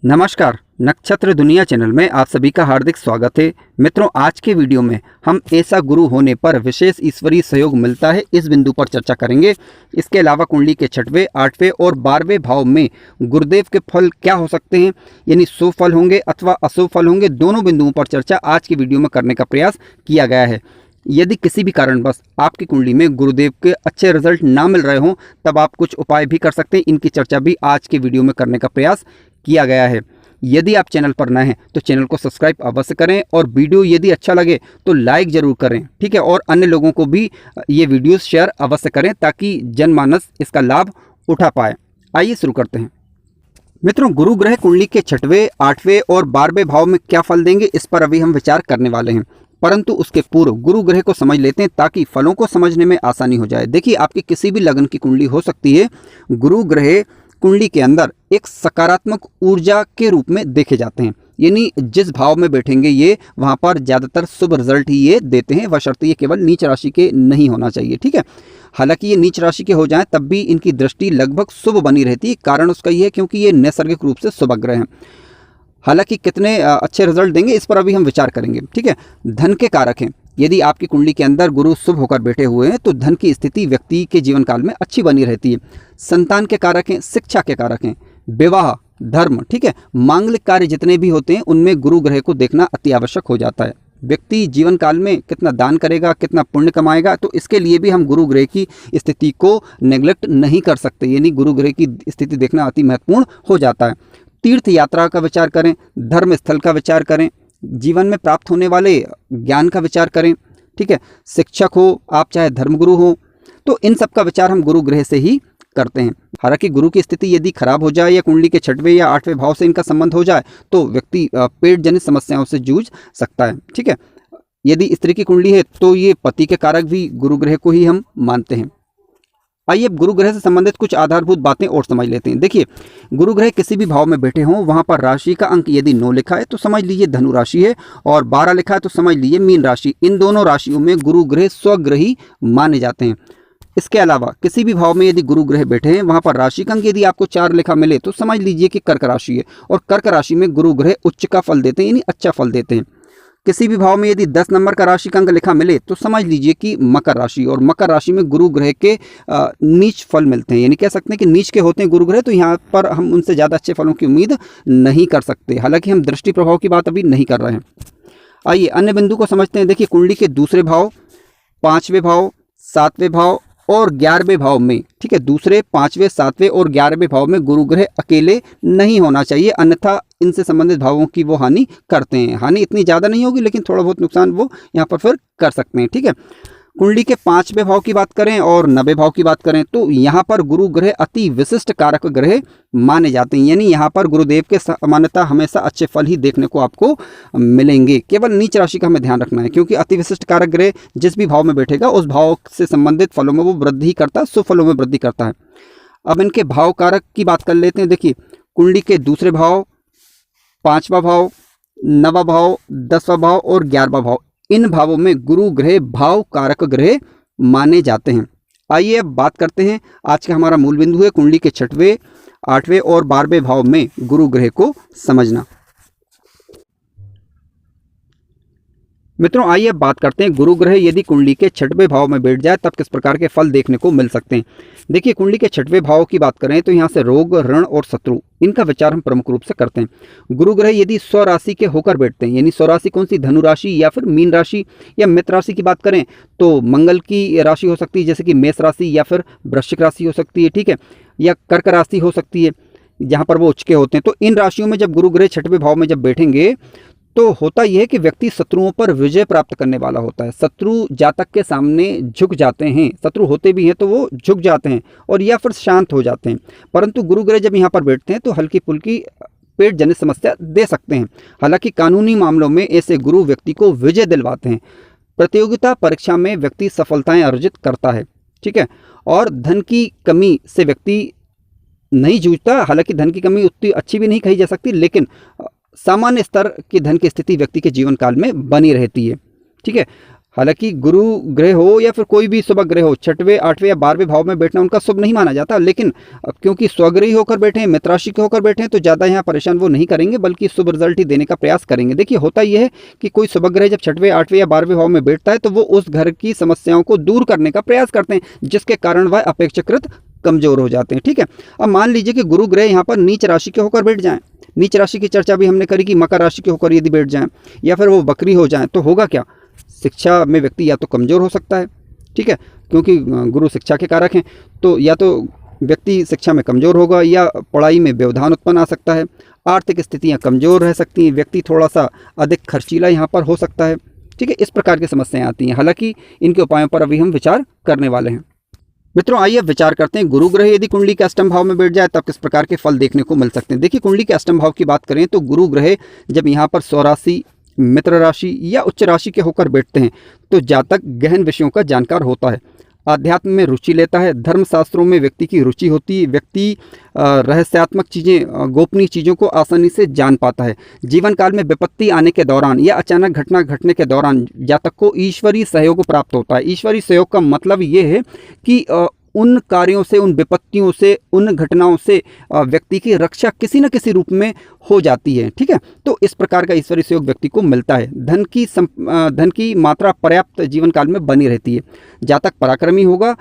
नमस्कार, नक्षत्र दुनिया चैनल में आप सभी का हार्दिक स्वागत है। मित्रों, आज के वीडियो में हम ऐसा गुरु होने पर विशेष ईश्वरीय सहयोग मिलता है, इस बिंदु पर चर्चा करेंगे। इसके अलावा कुंडली के 6वें, 8वें और 12वें भाव में गुरुदेव के फल क्या हो सकते हैं, यानी शुभ फल होंगे अथवा अशुभ फल होंगे, दोनों बिंदुओं पर चर्चा आज की वीडियो में करने का प्रयास किया गया है। यदि किसी भी कारणवश आपकी कुंडली में गुरुदेव के अच्छे रिजल्ट ना मिल रहे हों, तब आप कुछ उपाय भी कर सकते हैं। इनकी चर्चा भी आज के वीडियो में करने का प्रयास किया गया है। यदि आप चैनल पर नए हैं तो चैनल को सब्सक्राइब अवश्य करें और वीडियो यदि अच्छा लगे तो लाइक जरूर करें, ठीक है। और अन्य लोगों को भी ये वीडियो शेयर अवश्य करें ताकि जनमानस इसका लाभ उठा पाए। आइए शुरू करते हैं। मित्रों, गुरु ग्रह कुंडली के 6वें, 8वें और 12वें भाव में क्या फल देंगे, इस पर अभी हम विचार करने वाले हैं। परंतु उसके पूर्व गुरु ग्रह को समझ लेते हैं ताकि फलों को समझने में आसानी हो जाए। देखिए, आपकी किसी भी लग्न की कुंडली हो सकती है। गुरु ग्रह कुंडली के अंदर एक सकारात्मक ऊर्जा के रूप में देखे जाते हैं, यानी जिस भाव में बैठेंगे ये वहां पर ज़्यादातर शुभ रिजल्ट ही ये देते हैं, बशर्ते ये केवल नीच राशि के नहीं होना चाहिए, ठीक है। हालांकि ये नीच राशि के हो जाएं तब भी इनकी दृष्टि लगभग शुभ बनी रहती है। कारण उसका ये है क्योंकि ये नैसर्गिक रूप से शुभ ग्रह हैं। हालांकि कितने अच्छे रिजल्ट देंगे इस पर अभी हम विचार करेंगे, ठीक है। धन के कारक हैं। यदि आपकी कुंडली के अंदर गुरु शुभ होकर बैठे हुए हैं तो धन की स्थिति व्यक्ति के जीवन काल में अच्छी बनी रहती है। संतान के कारक हैं, शिक्षा के कारक हैं, विवाह, धर्म, ठीक है। मांगलिक कार्य जितने भी होते हैं उनमें गुरु ग्रह को देखना अति आवश्यक हो जाता है। व्यक्ति जीवन काल में कितना दान करेगा, कितना पुण्य कमाएगा, तो इसके लिए भी हम गुरु ग्रह की स्थिति को नेग्लेक्ट नहीं कर सकते, यानी गुरु ग्रह की स्थिति देखना अति महत्वपूर्ण हो जाता है। तीर्थ यात्रा का विचार करें, धर्म स्थल का विचार करें, जीवन में प्राप्त होने वाले ज्ञान का विचार करें, ठीक है। शिक्षक हो आप, चाहे धर्मगुरु हो, तो इन सब का विचार हम गुरु ग्रह से ही करते हैं। हालांकि गुरु की स्थिति यदि खराब हो जाए या कुंडली के 6वें या 8वें भाव से इनका संबंध हो जाए तो व्यक्ति पेट जनित समस्याओं से जूझ सकता है, ठीक है। यदि स्त्री की कुंडली है तो ये पति के कारक भी गुरु ग्रह को ही हम मानते हैं। आइए अब गुरु ग्रह से संबंधित कुछ आधारभूत बातें और समझ लेते हैं। देखिए, गुरु ग्रह किसी भी भाव में बैठे हों, वहां पर राशि का अंक यदि 9 लिखा है तो समझ लीजिए धनु राशि है, और 12 लिखा है तो समझ लीजिए मीन राशि। इन दोनों राशियों में गुरु ग्रह स्वग्रही माने जाते हैं। इसके अलावा किसी भी भाव में यदि गुरु ग्रह बैठे हैं, वहां पर राशि का अंक यदि आपको 4 लिखा मिले तो समझ लीजिए कि कर्क राशि है, और कर्क राशि में गुरु ग्रह उच्च का फल देते हैं, यानी अच्छा फल देते हैं। किसी भी भाव में यदि 10 नंबर का राशि का अंक लिखा मिले तो समझ लीजिए कि मकर राशि, और मकर राशि में गुरु ग्रह के नीच फल मिलते हैं, यानी कह सकते हैं कि नीच के होते हैं गुरु ग्रह, तो यहाँ पर हम उनसे ज़्यादा अच्छे फलों की उम्मीद नहीं कर सकते। हालांकि हम दृष्टि प्रभाव की बात अभी नहीं कर रहे हैं। आइए अन्य बिंदु को समझते हैं। देखिए, कुंडली के दूसरे भाव, 5वें भाव, 7वें भाव और 11वें भाव में, ठीक है, दूसरे, 5वें, 7वें और 11वें भाव में गुरु ग्रह अकेले नहीं होना चाहिए, अन्यथा इनसे संबंधित भावों की वो हानि करते हैं। हानि इतनी ज़्यादा नहीं होगी लेकिन थोड़ा बहुत नुकसान वो यहाँ पर फिर कर सकते हैं, ठीक है। कुंडली के 5वें भाव की बात करें और 9वें भाव की बात करें तो यहाँ पर गुरु ग्रह अति विशिष्ट कारक ग्रह माने जाते हैं, यानी यहाँ पर गुरुदेव के सामान्यतः हमेशा अच्छे फल ही देखने को आपको मिलेंगे। केवल नीच राशि का हमें ध्यान रखना है, क्योंकि अति विशिष्ट कारक ग्रह जिस भी भाव में बैठेगा उस भाव से संबंधित फलों में वो वृद्धि करता है, शुभ फलों में वृद्धि करता है। अब इनके भाव कारक की बात कर लेते हैं। देखिए, कुंडली के दूसरे भाव, 5वां भाव, 9वां भाव, 10वां भाव और 11वां भाव, इन भावों में गुरु ग्रह भाव कारक ग्रह माने जाते हैं। आइए अब बात करते हैं। आज का हमारा मूल बिंदु है कुंडली के 6वें, 8वें और 12वें भाव में गुरु ग्रह को समझना। मित्रों, आइए अब बात करते हैं गुरु ग्रह यदि कुंडली के 6वें भाव में बैठ जाए तब किस प्रकार के फल देखने को मिल सकते हैं। देखिए, कुंडली के 6वें भाव की बात करें तो यहाँ से रोग, ऋण और शत्रु, इनका विचार हम प्रमुख रूप से करते हैं। गुरु ग्रह यदि स्वराशि के होकर बैठते हैं, यानी स्वराशि कौन सी, धनु राशि या फिर मीन राशि या मित्र राशि की बात करें तो मंगल की राशि हो सकती है, जैसे कि मेष राशि या फिर वृश्चिक राशि हो सकती है, ठीक है, या कर्क राशि हो सकती है जहाँ पर वो उच्च के होते हैं। तो इन राशियों में जब गुरु ग्रह 6वें भाव में जब बैठेंगे तो होता यह है कि व्यक्ति शत्रुओं पर विजय प्राप्त करने वाला होता है। शत्रु जातक के सामने झुक जाते हैं, शत्रु होते भी हैं तो वो झुक जाते हैं और या फिर शांत हो जाते हैं। परंतु गुरु ग्रह जब यहाँ पर बैठते हैं तो हल्की फुल्की पेट जनित समस्या दे सकते हैं। हालांकि कानूनी मामलों में ऐसे गुरु व्यक्ति को विजय दिलवाते हैं। प्रतियोगिता परीक्षा में व्यक्ति सफलताएं अर्जित करता है, ठीक है, और धन की कमी से व्यक्ति नहीं जूझता। हालांकि धन की कमी उतनी अच्छी भी नहीं कही जा सकती, लेकिन सामान्य स्तर की धन की स्थिति व्यक्ति के जीवन काल में बनी रहती है, ठीक है। हालांकि गुरु ग्रह हो या फिर कोई भी शुभ ग्रह हो, 6वें 8वें या 12वें भाव में बैठना उनका शुभ नहीं माना जाता, लेकिन क्योंकि स्वग्रही होकर बैठे हैं, मित्र राशि के होकर बैठे हैं, तो ज़्यादा यहाँ परेशान वो नहीं करेंगे, बल्कि शुभ रिजल्ट ही देने का प्रयास करेंगे। देखिए होता यह है कि कोई शुभ ग्रह जब 6वें 8वें या 12वें भाव में बैठता है तो वो उस घर की समस्याओं को दूर करने का प्रयास करते हैं, जिसके कारण वह अपेक्षाकृत कमजोर हो जाते हैं। ठीक है, अब मान लीजिए कि गुरु ग्रह यहाँ पर नीच राशि के होकर बैठ जाएं। नीच राशि की चर्चा भी हमने करी कि मकर राशि के होकर यदि बैठ जाएं या फिर वो बकरी हो जाएं, तो होगा क्या? शिक्षा में व्यक्ति या तो कमज़ोर हो सकता है, ठीक है, क्योंकि गुरु शिक्षा के कारक हैं, तो या तो व्यक्ति शिक्षा में कमज़ोर होगा या पढ़ाई में व्यवधान उत्पन्न आ सकता है, आर्थिक स्थितियां कमज़ोर रह सकती हैं, व्यक्ति थोड़ा सा अधिक खर्चीला यहाँ पर हो सकता है। ठीक है, इस प्रकार की समस्याएं आती हैं। हालांकि इनके उपायों पर अभी हम विचार करने वाले हैं। मित्रों आइए विचार करते हैं, गुरु ग्रह यदि कुंडली के अष्टम भाव में बैठ जाए तब किस प्रकार के फल देखने को मिल सकते हैं। देखिए कुंडली के अष्टम भाव की बात करें तो गुरु ग्रह जब यहाँ पर स्वराशि, मित्र राशि या उच्च राशि के होकर बैठते हैं तो जातक गहन विषयों का जानकार होता है, आध्यात्म में रुचि लेता है, धर्मशास्त्रों में व्यक्ति की रुचि होती है, व्यक्ति रहस्यात्मक चीज़ें, गोपनीय चीज़ों को आसानी से जान पाता है। जीवन काल में विपत्ति आने के दौरान या अचानक घटना घटने के दौरान जातक को ईश्वरीय सहयोग प्राप्त होता है। ईश्वरीय सहयोग का मतलब ये है कि उन कार्यों से, उन विपत्तियों से, उन घटनाओं से व्यक्ति की रक्षा किसी न किसी रूप में हो जाती है। ठीक है, तो इस प्रकार का ईश्वरीय सहयोग व्यक्ति को मिलता है। धन की मात्रा पर्याप्त जीवन काल में बनी रहती है। जातक पराक्रमी होगा,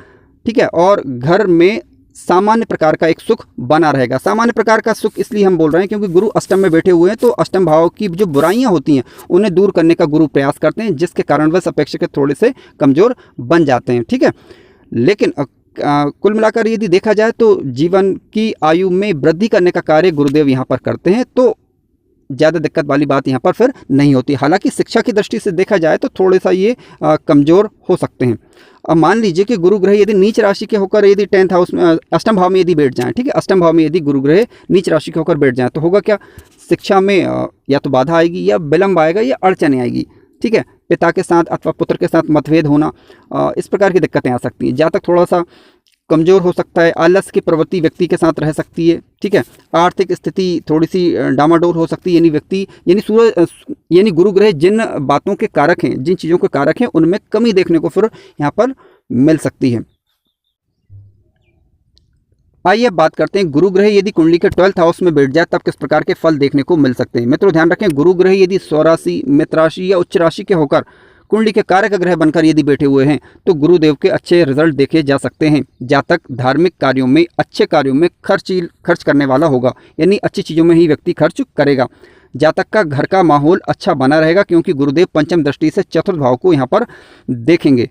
ठीक है, और घर में सामान्य प्रकार का एक सुख बना रहेगा। सामान्य प्रकार का सुख इसलिए हम बोल रहे हैं क्योंकि गुरु अष्टम में बैठे हुए हैं, तो अष्टम भाव की जो बुराइयां होती हैं उन्हें दूर करने का गुरु प्रयास करते हैं, जिसके कारण वह अपेक्षाकृत थोड़े से कमज़ोर बन जाते हैं। ठीक है, लेकिन कुल मिलाकर यदि देखा जाए तो जीवन की आयु में वृद्धि करने का कार्य गुरुदेव यहाँ पर करते हैं, तो ज़्यादा दिक्कत वाली बात यहाँ पर फिर नहीं होती। हालांकि शिक्षा की दृष्टि से देखा जाए तो थोड़ा सा ये कमज़ोर हो सकते हैं। अब मान लीजिए कि गुरु ग्रह यदि नीच राशि के होकर यदि 10th हाउस में, अष्टम भाव में यदि बैठ जाएं, ठीक है, अष्टम भाव में यदि गुरु ग्रह नीच राशि के होकर बैठ जाएं तो होगा क्या? शिक्षा में या तो बाधा आएगी या विलंब आएगा या अड़चने आएगी। ठीक है, पिता के साथ अथवा पुत्र के साथ मतभेद होना, इस प्रकार की दिक्कतें आ सकती हैं। जातक थोड़ा सा कमज़ोर हो सकता है, आलस्य की प्रवृत्ति व्यक्ति के साथ रह सकती है। ठीक है, आर्थिक स्थिति थोड़ी सी डामाडोल हो सकती है, यानी व्यक्ति यानी गुरु ग्रह जिन बातों के कारक हैं, जिन चीज़ों के कारक हैं, उनमें कमी देखने को फिर यहाँ पर मिल सकती है। आइए बात करते हैं, गुरु ग्रह यदि कुंडली के 12th हाउस में बैठ जाए तब किस प्रकार के फल देखने को मिल सकते हैं। मित्रों ध्यान रखें, गुरु ग्रह यदि स्वराशि, मित्र राशि या उच्च राशि के होकर कुंडली के कारक ग्रह बनकर यदि बैठे हुए हैं तो गुरुदेव के अच्छे रिजल्ट देखे जा सकते हैं। जातक धार्मिक कार्यों में, अच्छे कार्यों में खर्च करने वाला होगा, यानी अच्छी चीज़ों में ही व्यक्ति खर्च करेगा। जातक का घर का माहौल अच्छा बना रहेगा क्योंकि गुरुदेव पंचम दृष्टि से चतुर्थ भाव को यहाँ पर देखेंगे।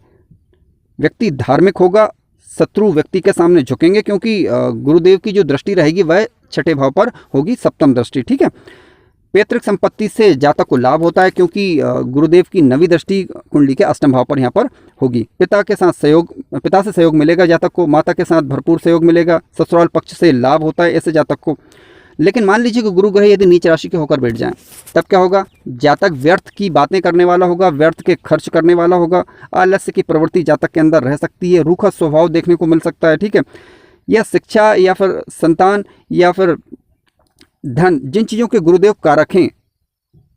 व्यक्ति धार्मिक होगा, शत्रु व्यक्ति के सामने झुकेंगे क्योंकि गुरुदेव की जो दृष्टि रहेगी वह 6ठे भाव पर होगी, सप्तम दृष्टि। ठीक है, पैतृक संपत्ति से जातक को लाभ होता है क्योंकि गुरुदेव की 9वीं दृष्टि कुंडली के अष्टम भाव पर यहाँ पर होगी। पिता से सहयोग मिलेगा जातक को, माता के साथ भरपूर सहयोग मिलेगा, ससुराल पक्ष से लाभ होता है ऐसे जातक को। लेकिन मान लीजिए कि गुरु ग्रह यदि नीच राशि के होकर बैठ जाएं तब क्या होगा? जातक व्यर्थ की बातें करने वाला होगा, व्यर्थ के खर्च करने वाला होगा, आलस्य की प्रवृत्ति जातक के अंदर रह सकती है, रूखा स्वभाव देखने को मिल सकता है। ठीक है, यह शिक्षा या फिर संतान या फिर धन, जिन चीज़ों के गुरुदेव कारक हैं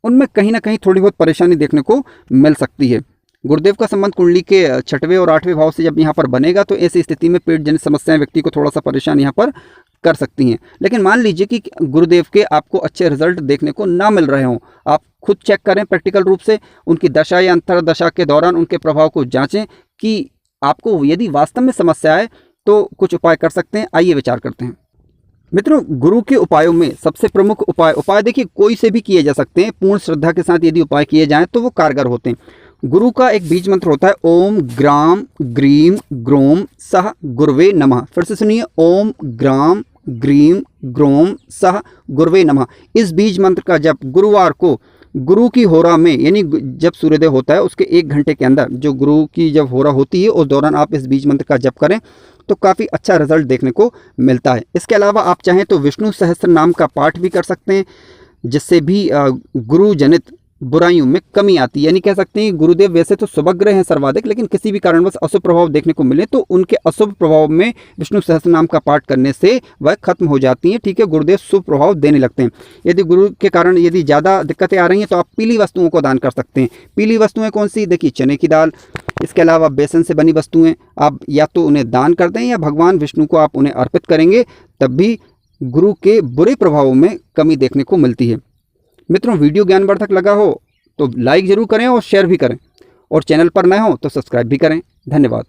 उनमें कहीं ना कहीं थोड़ी बहुत परेशानी देखने को मिल सकती है। गुरुदेव का संबंध कुंडली के 6वें और 8वें भाव से जब यहाँ पर बनेगा तो ऐसी स्थिति में पेट जनित समस्याएं व्यक्ति को थोड़ा सा परेशान यहाँ पर कर सकती हैं। लेकिन मान लीजिए कि गुरुदेव के आपको अच्छे रिजल्ट देखने को ना मिल रहे हों, आप खुद चेक करें प्रैक्टिकल रूप से, उनकी दशा या अंतरदशा के दौरान उनके प्रभाव को जांचें कि आपको यदि वास्तव में समस्या है तो कुछ उपाय कर सकते हैं। आइए विचार करते हैं। मित्रों, गुरु के उपायों में सबसे प्रमुख उपाय देखिए कोई से भी किए जा सकते हैं। पूर्ण श्रद्धा के साथ यदि उपाय किए जाएं तो वो कारगर होते हैं। गुरु का एक बीज मंत्र होता है, ओम ग्राम ग्रीम ग्रोम सह गुरुवे नमः। फिर से सुनिए, ओम ग्राम ग्रीम ग्रोम सह गुरुवे नमः। इस बीज मंत्र का जप गुरुवार को गुरु की होरा में, यानी जब सूर्योदय होता है उसके 1 घंटे के अंदर जो गुरु की जब होरा होती है उस दौरान आप इस बीज मंत्र का जप करें तो काफ़ी अच्छा रिजल्ट देखने को मिलता है। इसके अलावा आप चाहें तो विष्णु सहस्त्र नाम का पाठ भी कर सकते हैं, जिससे भी गुरु जनित बुराइयों में कमी आती है। यानी कह सकते हैं गुरुदेव वैसे तो शुभग्रह हैं सर्वाधिक, लेकिन किसी भी कारणवश अशुभ प्रभाव देखने को मिले तो उनके अशुभ प्रभाव में विष्णु सहस्त्र नाम का पाठ करने से वह खत्म हो जाती हैं। ठीक है, गुरुदेव शुभ प्रभाव देने लगते हैं। यदि गुरु के कारण यदि ज़्यादा दिक्कतें आ रही हैं तो आप पीली वस्तुओं को दान कर सकते हैं। पीली वस्तुएं कौन सी? देखिए, चने की दाल, इसके अलावा बेसन से बनी वस्तुएं आप या तो उन्हें दान कर दें या भगवान विष्णु को आप उन्हें अर्पित करेंगे, तब भी गुरु के बुरे प्रभावों में कमी देखने को मिलती है। मित्रों, वीडियो ज्ञानवर्धक लगा हो तो लाइक ज़रूर करें और शेयर भी करें, और चैनल पर नए हो तो सब्सक्राइब भी करें। धन्यवाद।